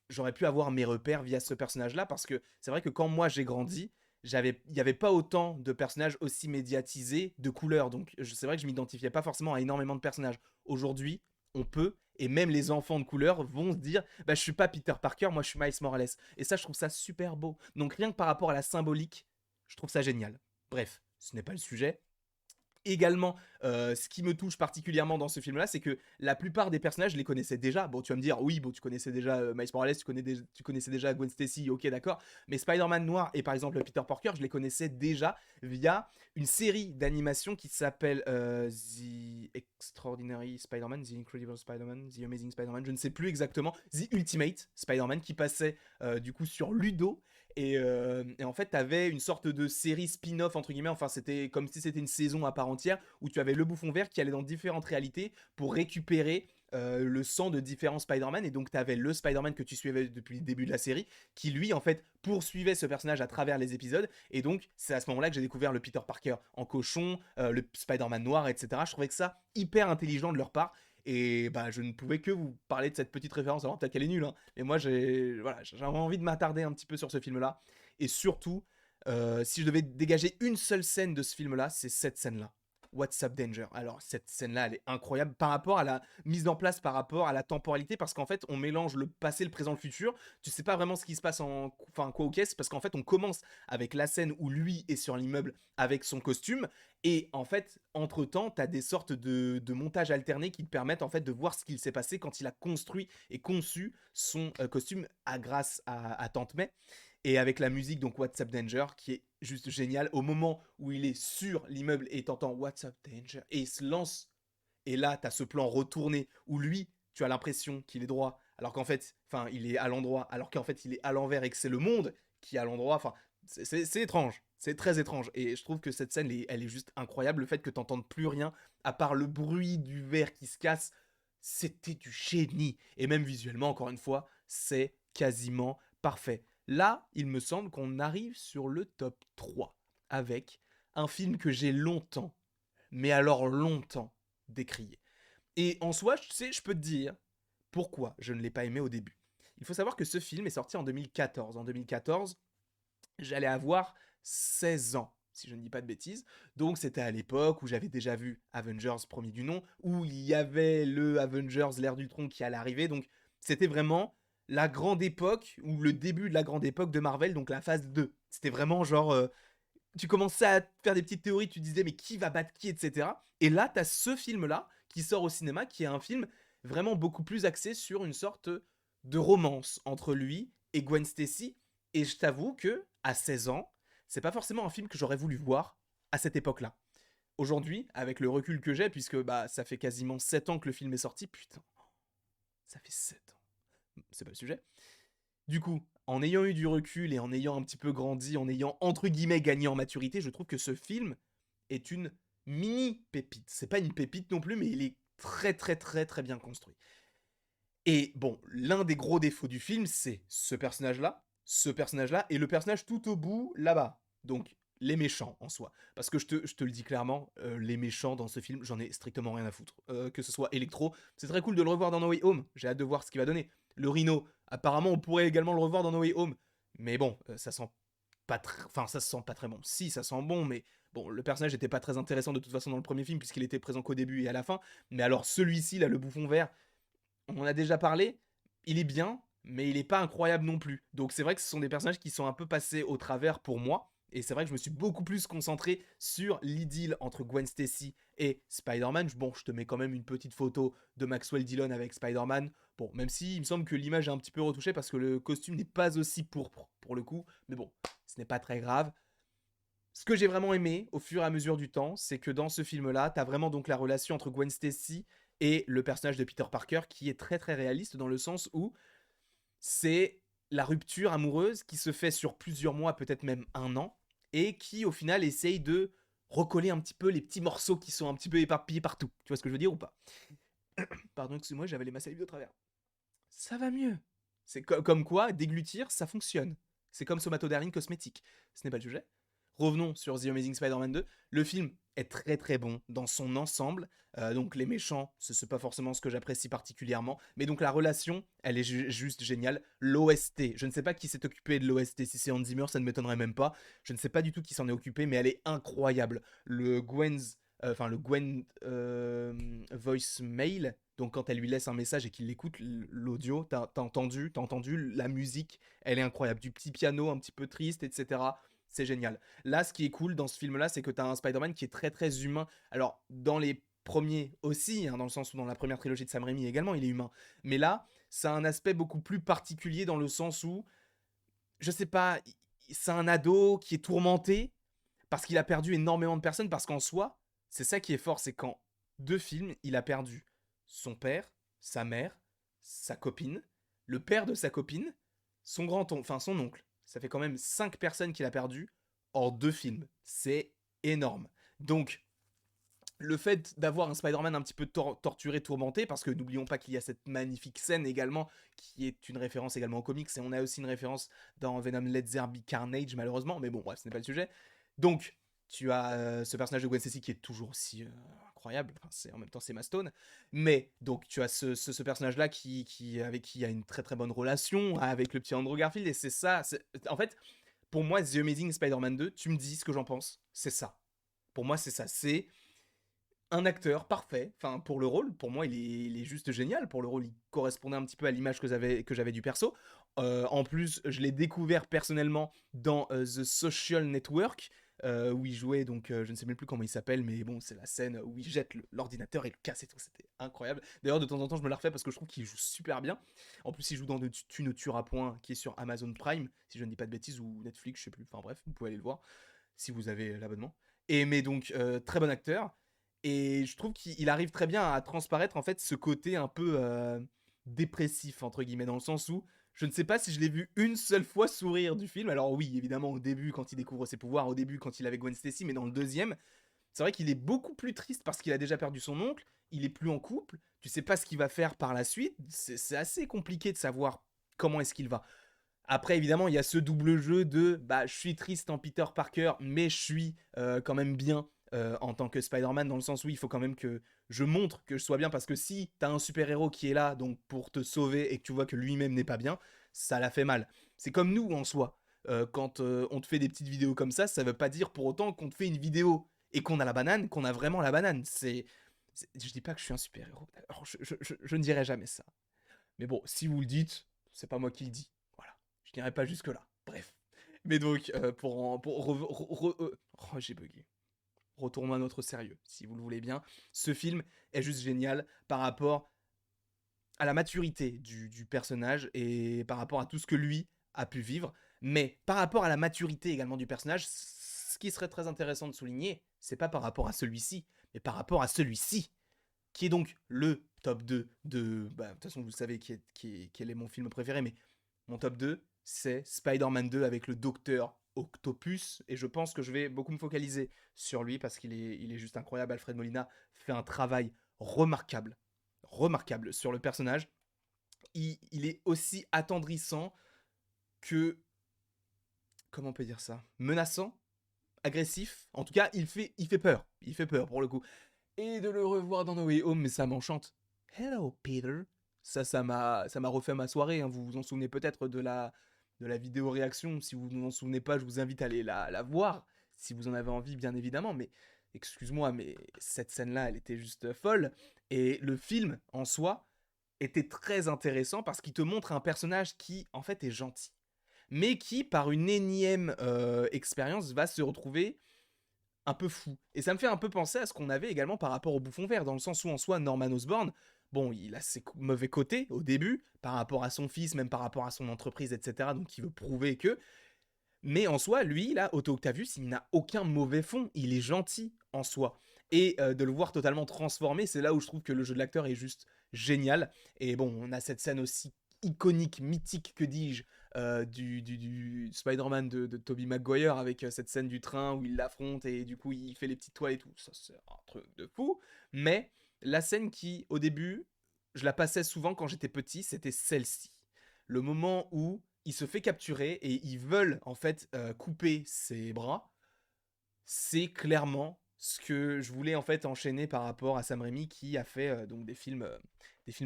j'aurais pu avoir mes repères via ce personnage-là parce que c'est vrai que quand moi j'ai grandi, il n'y avait pas autant de personnages aussi médiatisés de couleurs. Donc c'est vrai que je m'identifiais pas forcément à énormément de personnages. Aujourd'hui, on peut, et même les enfants de couleur vont se dire je suis pas Peter Parker, moi je suis Miles Morales. Et ça, je trouve ça super beau. Donc rien que par rapport à la symbolique, je trouve ça génial. Bref, ce n'est pas le sujet. Également, ce qui me touche particulièrement dans ce film-là, c'est que la plupart des personnages, je les connaissais déjà. Bon, tu vas me dire, oui, bon, tu connaissais déjà Miles Morales, tu connaissais déjà Gwen Stacy, ok, d'accord. Mais Spider-Man Noir et par exemple Peter Parker, je les connaissais déjà via une série d'animation qui s'appelle The Extraordinary Spider-Man, The Incredible Spider-Man, The Amazing Spider-Man, je ne sais plus exactement, The Ultimate Spider-Man, qui passait du coup sur Ludo. Et en fait, t'avais une sorte de série spin-off, entre guillemets, enfin c'était comme si c'était une saison à part entière, où tu avais le bouffon vert qui allait dans différentes réalités pour récupérer le sang de différents Spider-Man. Et donc t'avais le Spider-Man que tu suivais depuis le début de la série, qui lui, en fait, poursuivait ce personnage à travers les épisodes. Et donc, c'est à ce moment-là que j'ai découvert le Peter Parker en cochon, le Spider-Man noir, etc. Je trouvais que ça hyper intelligent de leur part. Et je ne pouvais que vous parler de cette petite référence. Alors peut-être qu'elle est nulle, hein, mais moi j'avais envie de m'attarder un petit peu sur ce film-là. Et surtout, si je devais dégager une seule scène de ce film-là, c'est cette scène-là. What's Up Danger. Alors cette scène-là, elle est incroyable par rapport à la mise en place, par rapport à la temporalité, parce qu'en fait, on mélange le passé, le présent, le futur. Tu sais pas vraiment ce qui se passe enfin quoi aux caisses, parce qu'en fait, on commence avec la scène où lui est sur l'immeuble avec son costume, et en fait, entre-temps, tu as des sortes de montages alternés qui te permettent en fait de voir ce qu'il s'est passé quand il a construit et conçu son costume grâce à Tante May. Et avec la musique, donc What's Up Danger, qui est juste génial. Au moment où il est sur l'immeuble et t'entends What's Up Danger, et il se lance. Et là, t'as ce plan retourné où lui, tu as l'impression qu'il est droit, alors qu'en fait, enfin, il est à l'endroit, alors qu'en fait, il est à l'envers et que c'est le monde qui est à l'endroit. Enfin, c'est étrange. C'est très étrange. Et je trouve que cette scène, elle est juste incroyable. Le fait que t'entendes plus rien, à part le bruit du verre qui se casse, c'était du génie. Et même visuellement, encore une fois, c'est quasiment parfait. Là, il me semble qu'on arrive sur le top 3 avec un film que j'ai longtemps, mais alors longtemps, décrié. Et en soi, tu sais, je peux te dire pourquoi je ne l'ai pas aimé au début. Il faut savoir que ce film est sorti en 2014. En 2014, j'allais avoir 16 ans, si je ne dis pas de bêtises. Donc c'était à l'époque où j'avais déjà vu Avengers premier du nom, où il y avait le Avengers l'ère d'Ultron qui allait arriver. Donc c'était vraiment la grande époque, ou le début de la grande époque de Marvel, donc la phase 2. C'était vraiment genre... tu commençais à faire des petites théories, tu disais mais qui va battre qui, etc. Et là, t'as ce film-là qui sort au cinéma, qui est un film vraiment beaucoup plus axé sur une sorte de romance entre lui et Gwen Stacy. Et je t'avoue que à 16 ans, c'est pas forcément un film que j'aurais voulu voir à cette époque-là. Aujourd'hui, avec le recul que j'ai, puisque bah ça fait quasiment 7 ans que le film est sorti, putain, ça fait 7 ans. C'est pas le sujet. Du coup, en ayant eu du recul et en ayant un petit peu grandi, en ayant entre guillemets gagné en maturité, je trouve que ce film est une mini pépite. C'est pas une pépite non plus, mais il est très très très très bien construit. Et bon, l'un des gros défauts du film, c'est ce personnage-là, et le personnage tout au bout, là-bas. Donc, les méchants, en soi. Parce que je te le dis clairement, les méchants dans ce film, j'en ai strictement rien à foutre. Que ce soit Electro, c'est très cool de le revoir dans No Way Home, j'ai hâte de voir ce qu'il va donner. Le Rhino, apparemment, on pourrait également le revoir dans No Way Home. Mais bon, ça sent pas très... Enfin, ça se sent pas très bon. Si, ça sent bon, mais... Bon, le personnage était pas très intéressant de toute façon dans le premier film, puisqu'il était présent qu'au début et à la fin. Mais alors, celui-ci, là, le bouffon vert, on en a déjà parlé, il est bien, mais il est pas incroyable non plus. Donc c'est vrai que ce sont des personnages qui sont un peu passés au travers pour moi. Et c'est vrai que je me suis beaucoup plus concentré sur l'idylle entre Gwen Stacy et Spider-Man. Bon, je te mets quand même une petite photo de Maxwell Dillon avec Spider-Man. Bon, même si il me semble que l'image est un petit peu retouchée parce que le costume n'est pas aussi pourpre pour le coup. Mais bon, ce n'est pas très grave. Ce que j'ai vraiment aimé au fur et à mesure du temps, c'est que dans ce film-là, t'as vraiment donc la relation entre Gwen Stacy et le personnage de Peter Parker qui est très très réaliste dans le sens où c'est la rupture amoureuse qui se fait sur plusieurs mois, peut-être même un an, et qui au final essaye de recoller un petit peu les petits morceaux qui sont un petit peu éparpillés partout. Tu vois ce que je veux dire ou pas? Pardon, excuse-moi, j'avais les salive de travers. Ça va mieux. C'est comme quoi, déglutir, ça fonctionne. C'est comme somatodermine cosmétique. Ce n'est pas le sujet. Revenons sur The Amazing Spider-Man 2. Le film est très très bon dans son ensemble. Donc les méchants, ce n'est pas forcément ce que j'apprécie particulièrement. Mais donc la relation, elle est juste géniale. L'OST, je ne sais pas qui s'est occupé de l'OST. Si c'est Hans Zimmer, ça ne m'étonnerait même pas. Je ne sais pas du tout qui s'en est occupé, mais elle est incroyable. Le Gwen voicemail, donc quand elle lui laisse un message et qu'il l'écoute, l'audio, t'as entendu la musique, elle est incroyable. Du petit piano un petit peu triste, etc. C'est génial. Là, ce qui est cool dans ce film-là, c'est que t'as un Spider-Man qui est très très humain. Alors, dans les premiers aussi, hein, dans le sens où dans la première trilogie de Sam Raimi également, il est humain. Mais là, ça a un aspect beaucoup plus particulier dans le sens où, je sais pas, c'est un ado qui est tourmenté parce qu'il a perdu énormément de personnes, parce qu'en soi, c'est ça qui est fort, c'est qu'en 2 films, il a perdu son père, sa mère, sa copine, le père de sa copine, son oncle. Ça fait quand même 5 personnes qu'il a perdues en 2 films. C'est énorme. Donc, le fait d'avoir un Spider-Man un petit peu torturé, tourmenté, parce que n'oublions pas qu'il y a cette magnifique scène également, qui est une référence également aux comics, et on a aussi une référence dans Venom Let There Be Carnage, malheureusement, mais bon, bref, ce n'est pas le sujet. Donc, tu as ce personnage de Gwen Stacy qui est toujours aussi incroyable, enfin, en même temps c'est Mastone, mais donc tu as ce personnage-là avec qui il y a une très très bonne relation avec le petit Andrew Garfield, et c'est ça, en fait, pour moi, The Amazing Spider-Man 2, tu me dis ce que j'en pense, c'est ça. Pour moi, c'est ça, c'est un acteur parfait, enfin pour le rôle, pour moi il est juste génial pour le rôle, il correspondait un petit peu à l'image que j'avais du perso. En plus, je l'ai découvert personnellement dans, The Social Network, où il jouait donc, je ne sais même plus comment il s'appelle, mais bon, c'est la scène où il jette l'ordinateur et le casse et tout, c'était incroyable. D'ailleurs, de temps en temps, je me la refais parce que je trouve qu'il joue super bien. En plus, il joue dans de Tu ne tueras point, qui est sur Amazon Prime, si je ne dis pas de bêtises, ou Netflix, je sais plus, enfin bref, vous pouvez aller le voir si vous avez l'abonnement. Et mais donc, très bon acteur. Et je trouve qu'il arrive très bien à transparaître en fait ce côté un peu dépressif entre guillemets, dans le sens où je ne sais pas si je l'ai vu une seule fois sourire du film. Alors oui, évidemment au début quand il découvre ses pouvoirs, au début quand il est avec Gwen Stacy, mais dans le deuxième, c'est vrai qu'il est beaucoup plus triste parce qu'il a déjà perdu son oncle, il est plus en couple, tu sais pas ce qu'il va faire par la suite, c'est assez compliqué de savoir comment est-ce qu'il va. Après, évidemment, il y a ce double jeu de bah, je suis triste en Peter Parker, mais je suis quand même bien en tant que Spider-Man, dans le sens où il faut quand même que je montre que je sois bien, parce que si t'as un super-héros qui est là donc pour te sauver et que tu vois que lui-même n'est pas bien, ça la fait mal. C'est comme nous en soi. Quand on te fait des petites vidéos comme ça veut pas dire pour autant qu'on te fait une vidéo et qu'on a la banane, qu'on a vraiment la banane. Je dis pas que je suis un super-héros, alors je ne dirai jamais ça. Mais bon, si vous le dites, c'est pas moi qui le dis. Voilà. Je n'irai pas jusque-là. Bref. Mais donc, oh, j'ai bugué. Retournons à notre sérieux, si vous le voulez bien. Ce film est juste génial par rapport à la maturité du personnage et par rapport à tout ce que lui a pu vivre. Mais par rapport à la maturité également du personnage, ce qui serait très intéressant de souligner, c'est pas par rapport à celui-ci, mais par rapport à celui-ci qui est donc le top 2 de... Bah, de toute façon, vous savez quel est mon film préféré, mais mon top 2, c'est Spider-Man 2 avec le Docteur Octopus, et je pense que je vais beaucoup me focaliser sur lui, parce qu'il est juste incroyable. Alfred Molina fait un travail remarquable, remarquable sur le personnage. Il est aussi attendrissant que... Comment on peut dire ça? Menaçant, agressif. En tout cas, il fait peur. Il fait peur, pour le coup. Et de le revoir dans No Way Home, mais ça m'enchante. Hello Peter. Ça m'a refait ma soirée, hein. Vous vous en souvenez peut-être de la vidéo réaction. Si vous ne vous en souvenez pas, je vous invite à aller la voir. Si vous en avez envie, bien évidemment. Mais excuse-moi, mais cette scène-là, elle était juste folle. Et le film, en soi, était très intéressant parce qu'il te montre un personnage qui, en fait, est gentil. Mais qui, par une énième expérience, va se retrouver un peu fou. Et ça me fait un peu penser à ce qu'on avait également par rapport au Bouffon Vert, dans le sens où en soi, Norman Osborn, bon, il a ses mauvais côtés au début, par rapport à son fils, même par rapport à son entreprise, etc. Donc il veut prouver que... Mais en soi, lui, là, Otto Octavius, il n'a aucun mauvais fond, il est gentil en soi. Et de le voir totalement transformé, c'est là où je trouve que le jeu de l'acteur est juste génial. Et bon, on a cette scène aussi iconique, mythique, que dis-je, du Spider-Man de Tobey Maguire, avec cette scène du train où il l'affronte et du coup il fait les petites toiles et tout. Ça, c'est un truc de fou. Mais la scène qui, au début, je la passais souvent quand j'étais petit, c'était celle-ci. Le moment où il se fait capturer et ils veulent en fait couper ses bras, c'est clairement ce que je voulais en fait enchaîner par rapport à Sam Raimi qui a fait donc des films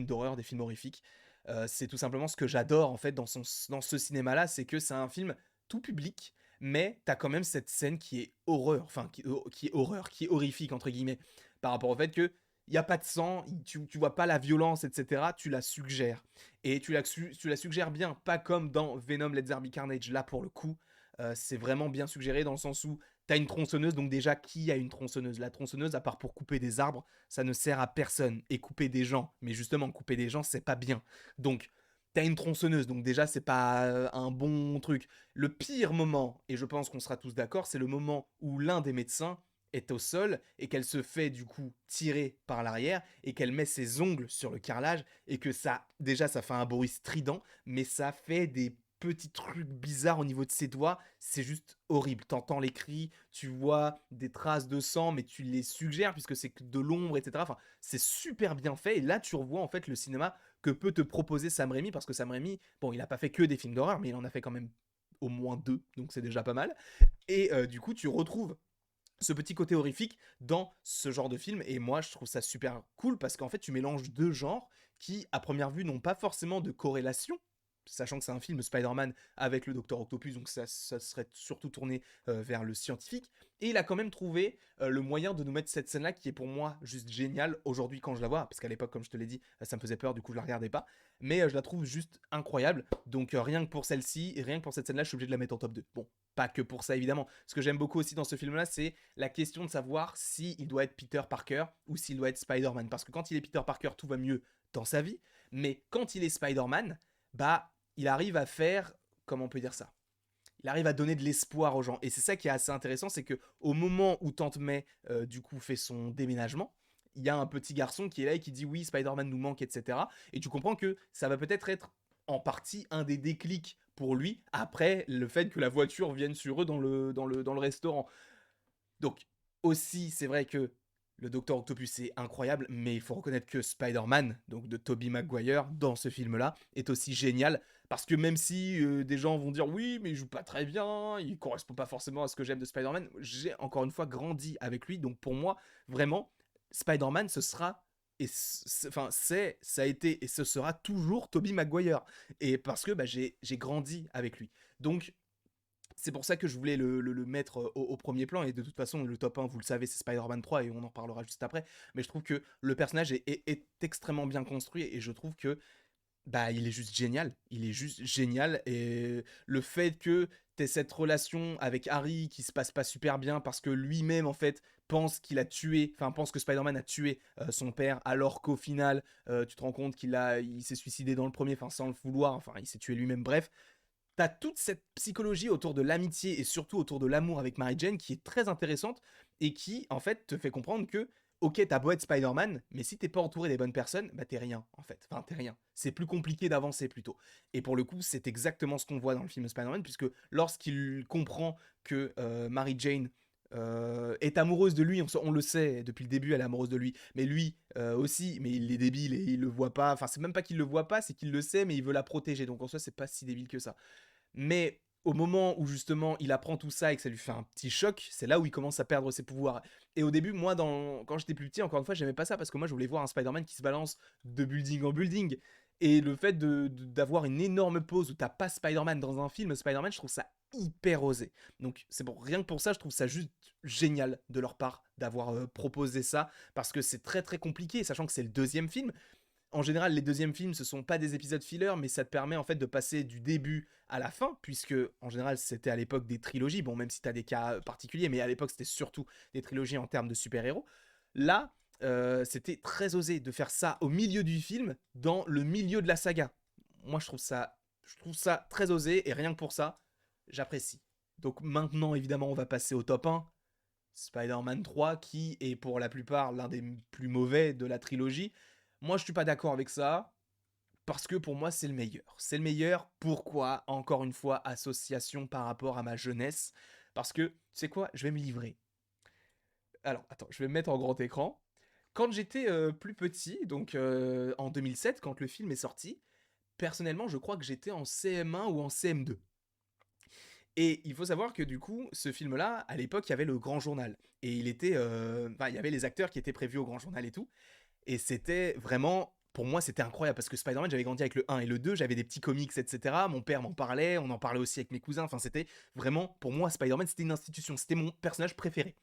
d'horreur, des films horrifiques. C'est tout simplement ce que j'adore en fait dans ce cinéma-là, c'est que c'est un film tout public, mais t'as quand même cette scène qui est horreur, enfin qui est horreur, qui est horrifique entre guillemets, par rapport au fait que il y a pas de sang, tu vois pas la violence, etc. Tu la suggères. Et tu la suggères bien, pas comme dans Venom Let There Be Carnage. Là, pour le coup, c'est vraiment bien suggéré dans le sens où t'as une tronçonneuse, donc déjà, qui a une tronçonneuse? La tronçonneuse, à part pour couper des arbres, ça ne sert à personne. Et couper des gens, mais justement, couper des gens, c'est pas bien. Donc, t'as une tronçonneuse, donc déjà, c'est pas un bon truc. Le pire moment, et je pense qu'on sera tous d'accord, c'est le moment où l'un des médecins est au sol et qu'elle se fait du coup tirer par l'arrière et qu'elle met ses ongles sur le carrelage et que ça, déjà, ça fait un bruit strident, mais ça fait des petits trucs bizarres au niveau de ses doigts, c'est juste horrible. T'entends les cris, tu vois des traces de sang, mais tu les suggères puisque c'est que de l'ombre, etc. Enfin, c'est super bien fait. Et là, tu revois en fait le cinéma que peut te proposer Sam Raimi, parce que Sam Raimi, bon, il a pas fait que des films d'horreur, mais il en a fait quand même au moins deux, donc c'est déjà pas mal. Et du coup, tu retrouves ce petit côté horrifique dans ce genre de film, et moi je trouve ça super cool parce qu'en fait tu mélanges deux genres qui à première vue n'ont pas forcément de corrélation, sachant que c'est un film Spider-Man avec le Docteur Octopus, donc ça serait surtout tourné vers le scientifique. Et il a quand même trouvé le moyen de nous mettre cette scène-là qui est pour moi juste géniale aujourd'hui quand je la vois, parce qu'à l'époque, comme je te l'ai dit, ça me faisait peur, du coup je la regardais pas. Mais je la trouve juste incroyable. Donc rien que pour celle-ci, et rien que pour cette scène-là, je suis obligé de la mettre en top 2. Bon, pas que pour ça évidemment. Ce que j'aime beaucoup aussi dans ce film-là, c'est la question de savoir s'il doit être Peter Parker ou s'il doit être Spider-Man. Parce que quand il est Peter Parker, tout va mieux dans sa vie. Mais quand il est Spider-Man, bah, il arrive à faire, comment on peut dire ça, il arrive à donner de l'espoir aux gens. Et c'est ça qui est assez intéressant, c'est que au moment où Tante May, du coup, fait son déménagement, il y a un petit garçon qui est là et qui dit oui, Spider-Man nous manque, etc. Et tu comprends que ça va peut-être être en partie un des déclics pour lui après le fait que la voiture vienne sur eux dans le restaurant. Donc, aussi, c'est vrai que le Docteur Octopus est incroyable, mais il faut reconnaître que Spider-Man, donc de Tobey Maguire, dans ce film-là, est aussi génial. Parce que même si des gens vont dire oui, mais il joue pas très bien, il correspond pas forcément à ce que j'aime de Spider-Man, j'ai encore une fois grandi avec lui. Donc pour moi, vraiment, Spider-Man, ce sera. Enfin, ça a été et ce sera toujours Tobey Maguire. Et parce que bah, j'ai grandi avec lui. Donc c'est pour ça que je voulais le mettre au premier plan, et de toute façon, le top 1, vous le savez, c'est Spider-Man 3, et on en reparlera juste après. Mais je trouve que le personnage est extrêmement bien construit, et je trouve que bah, il est juste génial. Il est juste génial, et le fait que t'aies cette relation avec Harry qui se passe pas super bien parce que lui-même, en fait, pense qu'il a tué, enfin, pense que Spider-Man a tué son père, alors qu'au final, tu te rends compte il s'est suicidé dans le premier, enfin, sans le vouloir, enfin, il s'est tué lui-même, bref. T'as toute cette psychologie autour de l'amitié et surtout autour de l'amour avec Mary Jane qui est très intéressante et qui, en fait, te fait comprendre que, ok, t'as beau être Spider-Man, mais si t'es pas entouré des bonnes personnes, bah t'es rien, en fait. Enfin, t'es rien. C'est plus compliqué d'avancer plutôt. Et pour le coup, c'est exactement ce qu'on voit dans le film Spider-Man, puisque lorsqu'il comprend que Mary Jane est amoureuse de lui, on le sait, depuis le début, elle est amoureuse de lui, mais lui aussi, mais il est débile et il le voit pas, enfin, c'est même pas qu'il le voit pas, c'est qu'il le sait, mais il veut la protéger, donc en soi, c'est pas si débile que ça. Mais au moment où justement il apprend tout ça et que ça lui fait un petit choc, c'est là où il commence à perdre ses pouvoirs. Et au début, moi, quand j'étais plus petit, encore une fois, j'aimais pas ça parce que moi, je voulais voir un Spider-Man qui se balance de building en building. Et le fait d'avoir une énorme pause où t'as pas Spider-Man dans un film Spider-Man, je trouve ça hyper osé. Donc c'est bon, rien que pour ça, je trouve ça juste génial de leur part d'avoir proposé ça parce que c'est très très compliqué, sachant que c'est le deuxième film. En général, les deuxièmes films, ce sont pas des épisodes filler, mais ça te permet en fait de passer du début à la fin, puisque en général, c'était à l'époque des trilogies. Bon, même si t'as des cas particuliers, mais à l'époque, c'était surtout des trilogies en termes de super-héros. Là, c'était très osé de faire ça au milieu du film, dans le milieu de la saga. Moi, je trouve ça très osé, et rien que pour ça, j'apprécie. Donc maintenant, évidemment, on va passer au top 1. Spider-Man 3, qui est pour la plupart l'un des plus mauvais de la trilogie. Moi, je suis pas d'accord avec ça, parce que pour moi, c'est le meilleur. C'est le meilleur, pourquoi? Encore une fois, association par rapport à ma jeunesse. Parce que, tu sais quoi? Je vais me livrer. Alors, attends, je vais me mettre en grand écran. Quand j'étais plus petit, donc en 2007, quand le film est sorti, personnellement, je crois que j'étais en CM1 ou en CM2. Et il faut savoir que du coup, ce film-là, à l'époque, il y avait le Grand Journal. Et il était... Enfin, il y avait les acteurs qui étaient prévus au Grand Journal et tout. Et c'était vraiment, pour moi, c'était incroyable parce que Spider-Man, j'avais grandi avec le 1 et le 2, j'avais des petits comics, etc. Mon père m'en parlait, on en parlait aussi avec mes cousins. Enfin, c'était vraiment, pour moi, Spider-Man, c'était une institution, c'était mon personnage préféré.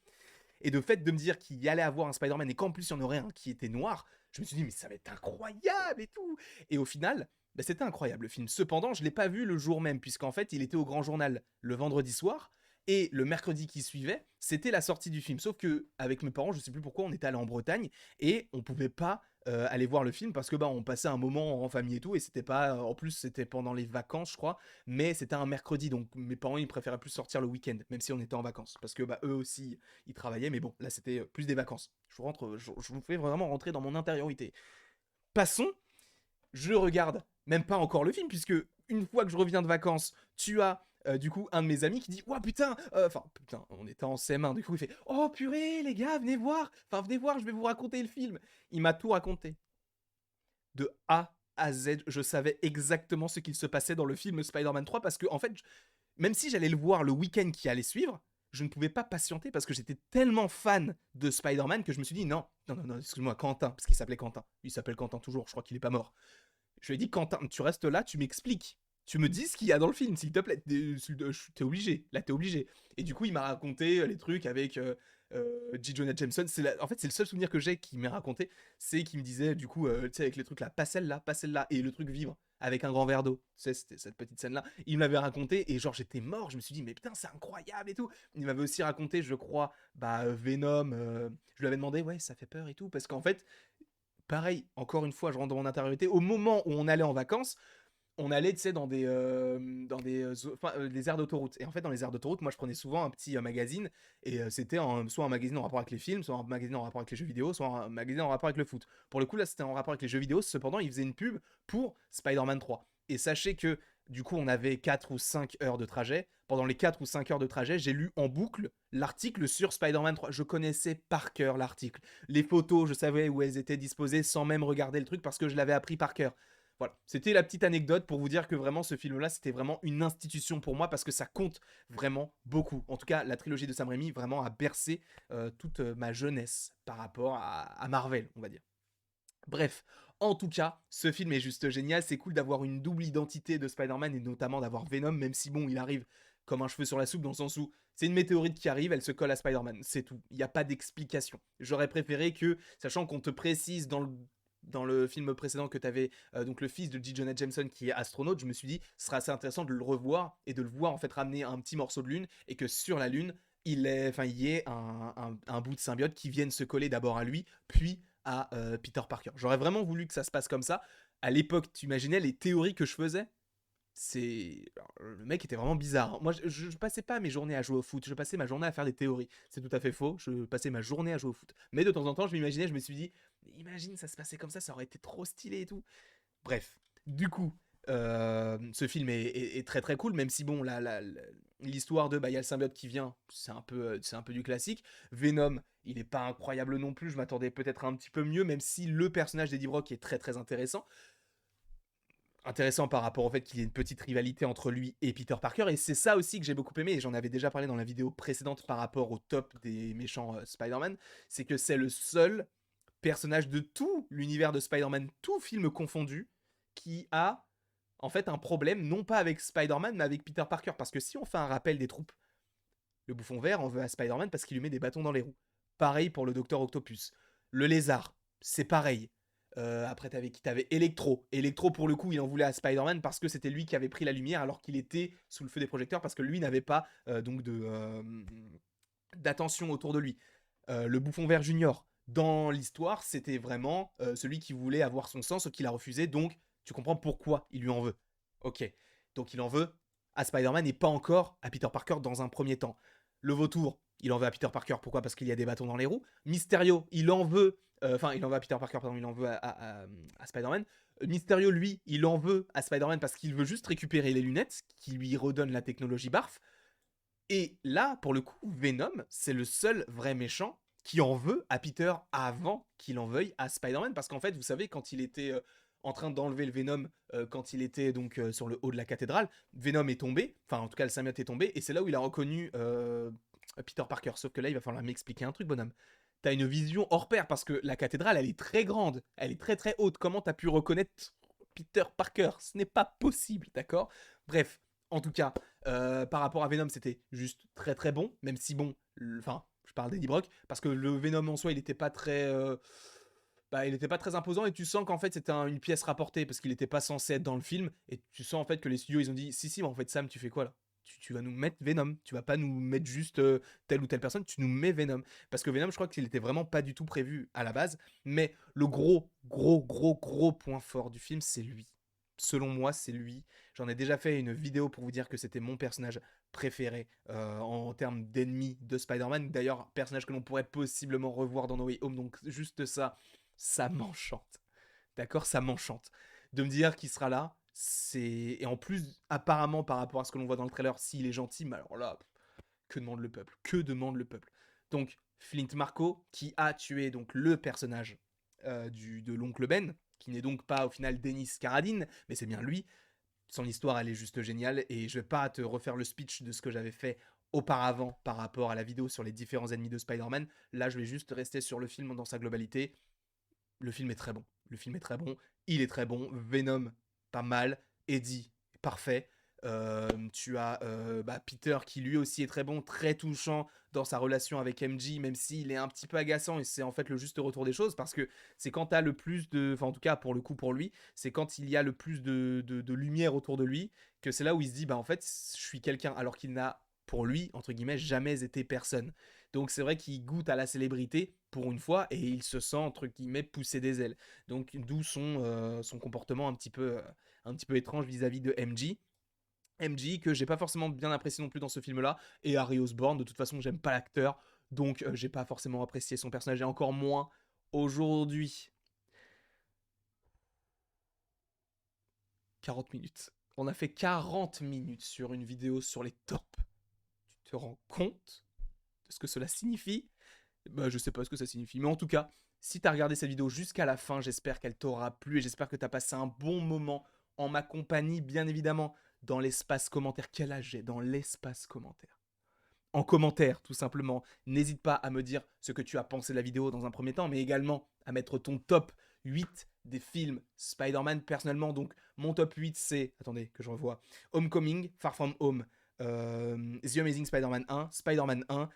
Et de fait de me dire qu'il y allait avoir un Spider-Man et qu'en plus il y en aurait un qui était noir, je me suis dit, mais ça va être incroyable et tout. Et au final, bah, c'était incroyable le film. Cependant, je ne l'ai pas vu le jour même, puisqu'en fait, il était au Grand Journal le vendredi soir. Et le mercredi qui suivait, c'était la sortie du film. Sauf que avec mes parents, je sais plus pourquoi, on était allé en Bretagne et on pouvait pas aller voir le film parce que bah on passait un moment en famille et tout, et c'était pas, en plus c'était pendant les vacances je crois, mais c'était un mercredi, donc mes parents ils préféraient plus sortir le week-end même si on était en vacances parce que bah eux aussi ils travaillaient, mais bon là c'était plus des vacances. Je vous fais vraiment rentrer dans mon intériorité. Passons. Je regarde même pas encore le film, puisque une fois que je reviens de vacances, tu as du coup un de mes amis qui dit ouah putain, enfin putain, on était en CM1, du coup il fait oh purée les gars, venez voir, je vais vous raconter le film. Il m'a tout raconté de A à Z. Je savais exactement ce qu'il se passait dans le film Spider-Man 3 parce que en fait, même si j'allais le voir le week-end qui allait suivre, je ne pouvais pas patienter parce que j'étais tellement fan de Spider-Man que je me suis dit non, non, non, non, excuse-moi, Quentin, parce qu'il s'appelait Quentin. Il s'appelle Quentin toujours, je crois qu'il est pas mort. Je lui ai dit, Quentin, tu restes là, tu m'expliques tu me dis ce qu'il y a dans le film, s'il te plaît. T'es obligé. Là, t'es obligé. Et du coup, il m'a raconté les trucs avec J. Jonah Jameson. En fait, c'est le seul souvenir que j'ai qui m'est raconté. C'est qu'il me disait, du coup, tu sais, avec les trucs là, pas celle-là, pas celle-là. Et le truc vivre avec un grand verre d'eau. Tu sais, c'était cette petite scène-là. Il me l'avait raconté et genre, j'étais mort. Je me suis dit, mais putain, c'est incroyable et tout. Il m'avait aussi raconté, je crois, Venom. Je lui avais demandé, ouais, ça fait peur et tout. Parce qu'en fait, pareil, encore une fois, je rentre dans mon intériorité. Au moment où on allait en vacances, on allait, tu sais, des aires d'autoroute. Et en fait, dans les aires d'autoroute, moi, je prenais souvent un petit magazine. Et c'était soit un magazine en rapport avec les films, soit un magazine en rapport avec les jeux vidéo, soit un magazine en rapport avec le foot. Pour le coup, là, c'était en rapport avec les jeux vidéo. Cependant, ils faisaient une pub pour Spider-Man 3. Et sachez que, du coup, on avait 4 ou 5 heures de trajet. Pendant les 4 ou 5 heures de trajet, j'ai lu en boucle l'article sur Spider-Man 3. Je connaissais par cœur l'article. Les photos, je savais où elles étaient disposées sans même regarder le truc parce que je l'avais appris par cœur. Voilà, c'était la petite anecdote pour vous dire que vraiment ce film-là, c'était vraiment une institution pour moi parce que ça compte vraiment beaucoup. En tout cas, la trilogie de Sam Raimi vraiment a bercé toute ma jeunesse par rapport à Marvel, on va dire. Bref, en tout cas, ce film est juste génial. C'est cool d'avoir une double identité de Spider-Man et notamment d'avoir Venom, même si bon, il arrive comme un cheveu sur la soupe dans le sens où c'est une météorite qui arrive, elle se colle à Spider-Man, c'est tout. Il n'y a pas d'explication. J'aurais préféré que, sachant qu'on te précise dans le film précédent que tu avais donc le fils de J. Jonah Jameson qui est astronaute, je me suis dit ce serait assez intéressant de le revoir et de le voir en fait ramener un petit morceau de lune et que sur la lune il y ait un bout de symbiote qui vienne se coller d'abord à lui puis à Peter Parker. J'aurais vraiment voulu que ça se passe comme ça. À l'époque, tu imaginais les théories que je faisais. Le mec était vraiment bizarre. Moi, je passais pas mes journées à jouer au foot. Je passais ma journée à faire des théories. C'est tout à fait faux. Je passais ma journée à jouer au foot. Mais de temps en temps, je m'imaginais, je me suis dit, imagine, ça se passait comme ça aurait été trop stylé et tout. Bref, du coup, ce film est très très cool, même si bon, l'histoire de, il y a le symbiote qui vient, c'est un peu du classique. Venom, il est pas incroyable non plus, je m'attendais peut-être un petit peu mieux, même si le personnage d'Eddie Brock est très très intéressant. Intéressant par rapport au fait qu'il y ait une petite rivalité entre lui et Peter Parker, et c'est ça aussi que j'ai beaucoup aimé, et j'en avais déjà parlé dans la vidéo précédente par rapport au top des méchants Spider-Man, c'est que c'est le seul personnage de tout l'univers de Spider-Man, tout film confondu, qui a en fait un problème, non pas avec Spider-Man, mais avec Peter Parker. Parce que si on fait un rappel des troupes, le bouffon vert en veut à Spider-Man parce qu'il lui met des bâtons dans les roues. Pareil pour le Docteur Octopus. Le lézard, c'est pareil. Après, t'avais qui? T'avais Electro. Electro, pour le coup, il en voulait à Spider-Man parce que c'était lui qui avait pris la lumière alors qu'il était sous le feu des projecteurs parce que lui n'avait pas d'attention autour de lui. Le bouffon vert junior, dans l'histoire, c'était vraiment celui qui voulait avoir son sang, ce qu'il a refusé, donc tu comprends pourquoi il lui en veut. Ok, donc il en veut à Spider-Man et pas encore à Peter Parker dans un premier temps. Le vautour, il en veut à Peter Parker, pourquoi? Parce qu'il y a des bâtons dans les roues. Mysterio, il en veut, il en veut à Peter Parker, pardon, il en veut à Spider-Man. Mysterio, lui, il en veut à Spider-Man parce qu'il veut juste récupérer les lunettes qui lui redonnent la technologie BARF. Et là, pour le coup, Venom, c'est le seul vrai méchant qui en veut à Peter avant qu'il en veuille à Spider-Man. Parce qu'en fait, vous savez, quand il était en train d'enlever le Venom, quand il était donc sur le haut de la cathédrale, Venom est tombé, enfin en tout cas le symbiote est tombé, et c'est là où il a reconnu Peter Parker. Sauf que là, il va falloir m'expliquer un truc, bonhomme. T'as une vision hors pair, parce que la cathédrale, elle est très grande, elle est très très haute. Comment t'as pu reconnaître Peter Parker? Ce n'est pas possible, d'accord? Bref, en tout cas, par rapport à Venom, c'était juste très très bon, même si bon, enfin, je parle d'Eddie Brock, parce que le Venom en soi, il n'était pas très, il était pas très imposant, et tu sens qu'en fait c'était une pièce rapportée parce qu'il n'était pas censé être dans le film, et tu sens en fait que les studios ils ont dit si mais en fait Sam tu fais quoi là? Tu vas nous mettre Venom, tu vas pas nous mettre juste telle ou telle personne, tu nous mets Venom. Parce que Venom, je crois qu'il était vraiment pas du tout prévu à la base, mais le gros point fort du film, c'est lui. Selon moi, c'est lui. J'en ai déjà fait une vidéo pour vous dire que c'était mon personnage préféré en termes d'ennemis de Spider-Man. D'ailleurs, personnage que l'on pourrait possiblement revoir dans No Way Home. Donc juste ça, ça m'enchante. D'accord? Ça m'enchante. De me dire qu'il sera là, c'est... Et en plus, apparemment, par rapport à ce que l'on voit dans le trailer, s'il est gentil, mais alors là, que demande le peuple? Que demande le peuple? Donc, Flint Marco, qui a tué donc le personnage de l'oncle Ben, qui n'est donc pas au final Dennis Carradine, mais c'est bien lui. Son histoire, elle est juste géniale, et je vais pas te refaire le speech de ce que j'avais fait auparavant par rapport à la vidéo sur les différents ennemis de Spider-Man. Là, je vais juste rester sur le film dans sa globalité. Le film est très bon. Le film est très bon. Il est très bon. Venom, pas mal. Eddie, parfait. Tu as Peter qui lui aussi est très bon, très touchant dans sa relation avec MJ, même s'il est un petit peu agaçant et c'est en fait le juste retour des choses parce que c'est quand tu as le plus de. Enfin, en tout cas, pour le coup, pour lui, c'est quand il y a le plus de lumière autour de lui que c'est là où il se dit, bah en fait, je suis quelqu'un, alors qu'il n'a, pour lui, entre guillemets, jamais été personne. Donc c'est vrai qu'il goûte à la célébrité pour une fois et il se sent, entre guillemets, pousser des ailes. Donc d'où son comportement un petit peu étrange vis-à-vis de MJ. MJ que j'ai pas forcément bien apprécié non plus dans ce film-là, et Harry Osborn, de toute façon j'aime pas l'acteur, donc j'ai pas forcément apprécié son personnage, et encore moins aujourd'hui. 40 minutes. On a fait 40 minutes sur une vidéo sur les tops. Tu te rends compte de ce que cela signifie? Bah je sais pas ce que ça signifie, mais en tout cas, si t'as regardé cette vidéo jusqu'à la fin, j'espère qu'elle t'aura plu, et j'espère que t'as passé un bon moment en ma compagnie, bien évidemment, dans l'espace commentaire. Quel âge j'ai dans l'espace commentaire? En commentaire, tout simplement. N'hésite pas à me dire ce que tu as pensé de la vidéo dans un premier temps, mais également à mettre ton top 8 des films Spider-Man personnellement. Donc, mon top 8, c'est, attendez, que je revois, Homecoming, Far From Home, The Amazing Spider-Man 1, Spider-Man 1,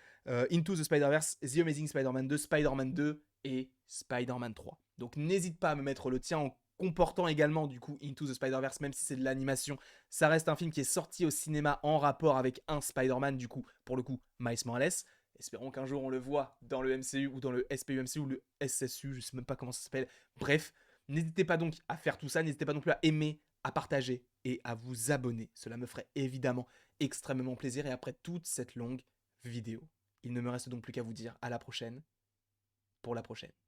Into the Spider-Verse, The Amazing Spider-Man 2, Spider-Man 2 et Spider-Man 3. Donc, n'hésite pas à me mettre le tien en comportant également du coup Into the Spider-Verse, même si c'est de l'animation, ça reste un film qui est sorti au cinéma en rapport avec un Spider-Man, du coup, pour le coup, Miles Morales. Espérons qu'un jour on le voit dans le MCU ou dans le SPUMCU ou le SSU, je sais même pas comment ça s'appelle. Bref, n'hésitez pas donc à faire tout ça, n'hésitez pas non plus à aimer, à partager et à vous abonner. Cela me ferait évidemment extrêmement plaisir. Et après toute cette longue vidéo, il ne me reste donc plus qu'à vous dire à la prochaine pour la prochaine.